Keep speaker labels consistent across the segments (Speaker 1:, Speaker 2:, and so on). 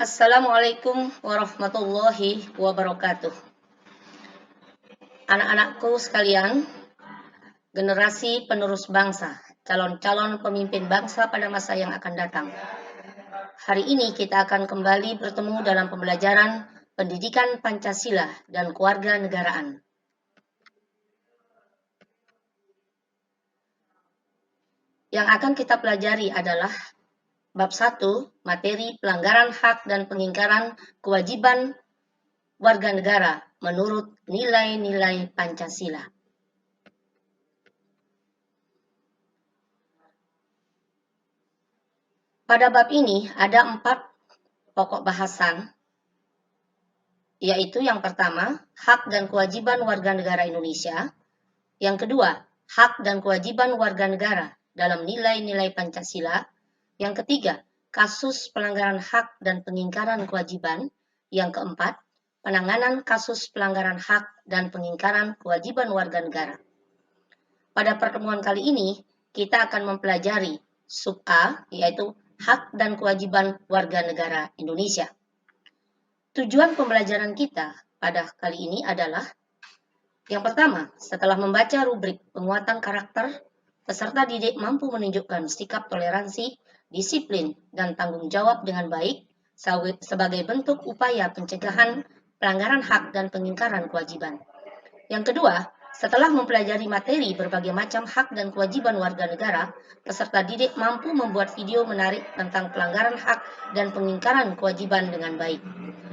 Speaker 1: Assalamualaikum warahmatullahi wabarakatuh. Anak-anakku sekalian, generasi penerus bangsa, calon-calon pemimpin bangsa pada masa yang akan datang. Hari ini kita akan kembali bertemu dalam pembelajaran pendidikan Pancasila dan kewarganegaraan. Yang akan kita pelajari adalah Bab 1, materi pelanggaran hak dan pengingkaran kewajiban warga negara menurut nilai-nilai Pancasila. Pada bab ini ada 4 pokok bahasan, yaitu yang pertama, hak dan kewajiban warga negara Indonesia. Yang kedua, hak dan kewajiban warga negara dalam nilai-nilai Pancasila. Yang ketiga, kasus pelanggaran hak dan pengingkaran kewajiban. Yang keempat, penanganan kasus pelanggaran hak dan pengingkaran kewajiban warga negara. Pada pertemuan kali ini, kita akan mempelajari sub A, yaitu hak dan kewajiban warga negara Indonesia. Tujuan pembelajaran kita pada kali ini adalah yang pertama, setelah membaca rubrik penguatan karakter, peserta didik mampu menunjukkan sikap toleransi, disiplin, dan tanggung jawab dengan baik sebagai bentuk upaya pencegahan pelanggaran hak dan pengingkaran kewajiban. Yang kedua, setelah mempelajari materi berbagai macam hak dan kewajiban warga negara, peserta didik mampu membuat video menarik tentang pelanggaran hak dan pengingkaran kewajiban dengan baik.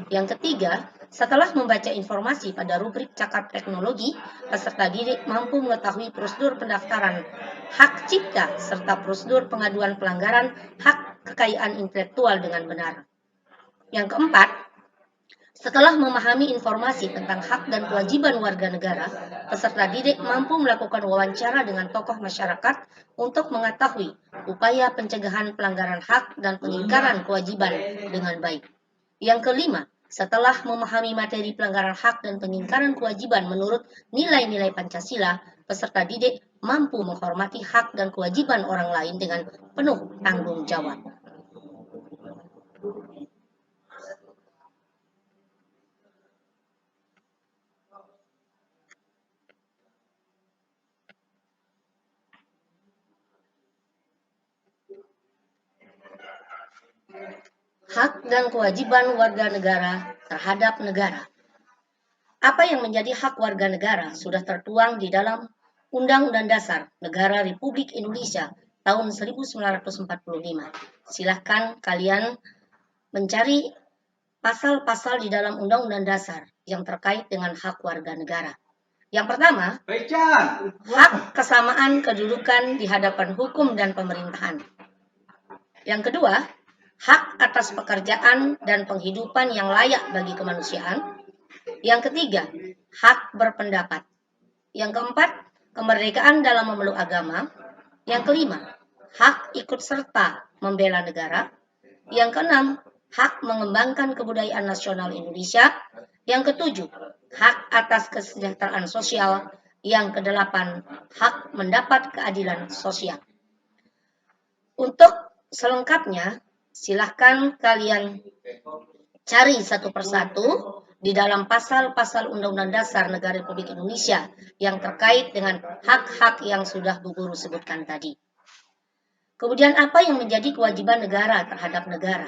Speaker 1: Yang ketiga, setelah membaca informasi pada rubrik cakap teknologi, peserta didik mampu mengetahui prosedur pendaftaran hak cipta serta prosedur pengaduan pelanggaran hak kekayaan intelektual dengan benar. Yang keempat, setelah memahami informasi tentang hak dan kewajiban warga negara, peserta didik mampu melakukan wawancara dengan tokoh masyarakat untuk mengetahui upaya pencegahan pelanggaran hak dan pengingkaran kewajiban dengan baik. Yang kelima, setelah memahami materi pelanggaran hak dan pengingkaran kewajiban menurut nilai-nilai Pancasila, peserta didik mampu menghormati hak dan kewajiban orang lain dengan penuh tanggung jawab. Hak dan kewajiban warga negara terhadap negara. Apa yang menjadi hak warga negara sudah tertuang di dalam Undang-Undang Dasar Negara Republik Indonesia tahun 1945. Silahkan kalian mencari pasal-pasal di dalam Undang-Undang Dasar yang terkait dengan hak warga negara. Yang pertama, hak kesamaan kedudukan di hadapan hukum dan pemerintahan. Yang kedua, hak atas pekerjaan dan penghidupan yang layak bagi kemanusiaan. Yang ketiga, hak berpendapat. Yang keempat, kemerdekaan dalam memeluk agama. Yang kelima, hak ikut serta membela negara. Yang keenam, hak mengembangkan kebudayaan nasional Indonesia. Yang ketujuh, hak atas kesejahteraan sosial. Yang kedelapan, hak mendapat keadilan sosial. Untuk selengkapnya, silahkan kalian cari satu persatu di dalam pasal-pasal Undang-Undang Dasar Negara Republik Indonesia yang terkait dengan hak-hak yang sudah Bu Guru sebutkan tadi. Kemudian apa yang menjadi kewajiban negara terhadap negara?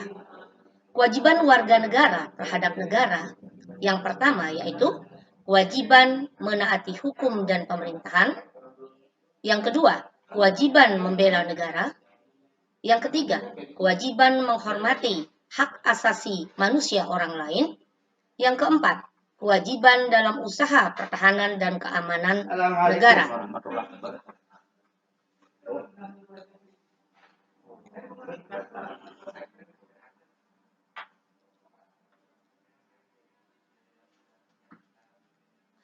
Speaker 1: Kewajiban warga negara terhadap negara yang pertama yaitu kewajiban menaati hukum dan pemerintahan. Yang kedua, kewajiban membela negara. Yang ketiga, kewajiban menghormati hak asasi manusia orang lain. Yang keempat, kewajiban dalam usaha pertahanan dan keamanan negara.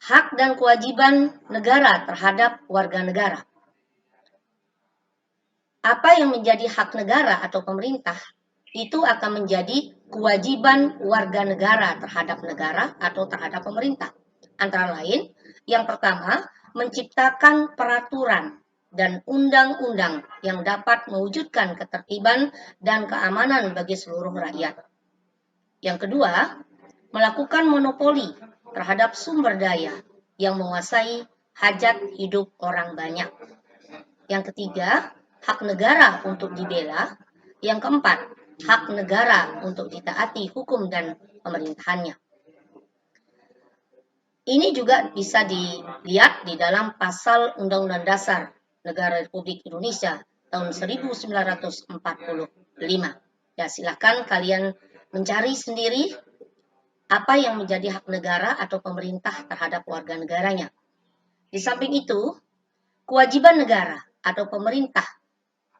Speaker 1: Hak dan kewajiban negara terhadap warga negara. Apa yang menjadi hak negara atau pemerintah itu akan menjadi kewajiban warga negara terhadap negara atau terhadap pemerintah. Antara lain, yang pertama, menciptakan peraturan dan undang-undang yang dapat mewujudkan ketertiban dan keamanan bagi seluruh rakyat. Yang kedua, melakukan monopoli terhadap sumber daya yang menguasai hajat hidup orang banyak. Yang ketiga, hak negara untuk dibela. Yang keempat, hak negara untuk ditaati hukum dan pemerintahannya. Ini juga bisa dilihat di dalam pasal Undang-Undang Dasar Negara Republik Indonesia tahun 1945. Ya, silakan kalian mencari sendiri apa yang menjadi hak negara atau pemerintah terhadap warga negaranya. Di samping itu, kewajiban negara atau pemerintah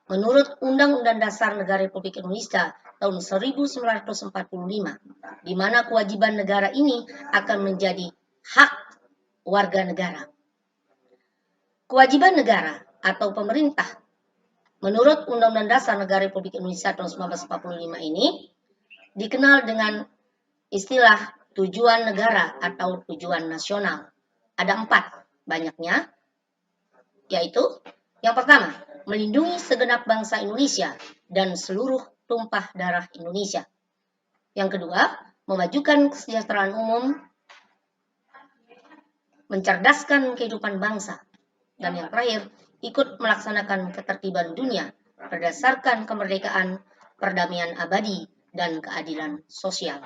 Speaker 1: menurut Undang-Undang Dasar Negara Republik Indonesia tahun 1945, di mana kewajiban negara ini akan menjadi hak warga negara. Kewajiban negara atau pemerintah menurut Undang-Undang Dasar Negara Republik Indonesia tahun 1945 ini dikenal dengan istilah tujuan negara atau tujuan nasional. Ada 4 banyaknya, yaitu yang pertama, melindungi segenap bangsa Indonesia dan seluruh tumpah darah Indonesia. Yang kedua, memajukan kesejahteraan umum, mencerdaskan kehidupan bangsa. Dan yang terakhir, ikut melaksanakan ketertiban dunia berdasarkan kemerdekaan, perdamaian abadi, dan keadilan sosial.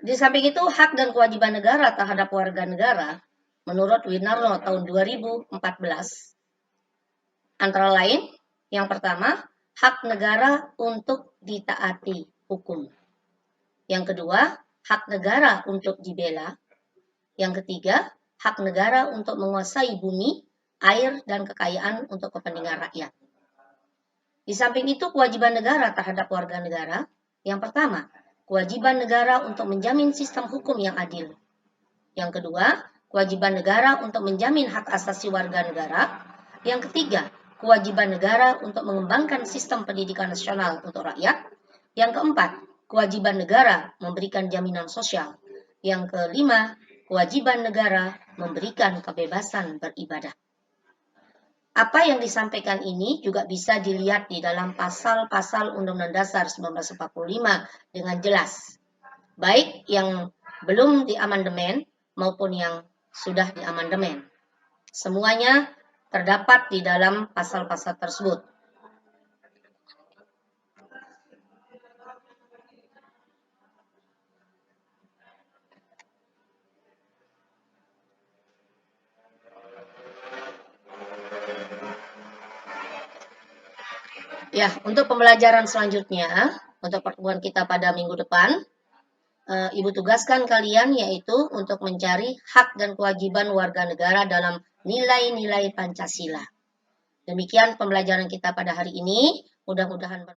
Speaker 1: Di samping itu, hak dan kewajiban negara terhadap warga negara menurut Winarno tahun 2014 antara lain, yang pertama, hak negara untuk ditaati hukum. Yang kedua, hak negara untuk dibela. Yang ketiga, hak negara untuk menguasai bumi, air, dan kekayaan untuk kepentingan rakyat. Di samping itu, kewajiban negara terhadap warga negara. Yang pertama, kewajiban negara untuk menjamin sistem hukum yang adil. Yang kedua, kewajiban negara untuk menjamin hak asasi warga negara. Yang ketiga, kewajiban negara untuk mengembangkan sistem pendidikan nasional untuk rakyat. Yang keempat, kewajiban negara memberikan jaminan sosial. Yang kelima, kewajiban negara memberikan kebebasan beribadah. Apa yang disampaikan ini juga bisa dilihat di dalam pasal-pasal Undang-Undang Dasar 1945 dengan jelas. Baik yang belum diamandemen maupun yang sudah diamandemen. Semuanya terdapat di dalam pasal-pasal tersebut. Ya, untuk pembelajaran selanjutnya, untuk pertemuan kita pada minggu depan, Ibu tugaskan kalian yaitu untuk mencari hak dan kewajiban warga negara dalam nilai-nilai Pancasila. Demikian pembelajaran kita pada hari ini. Mudah-mudahan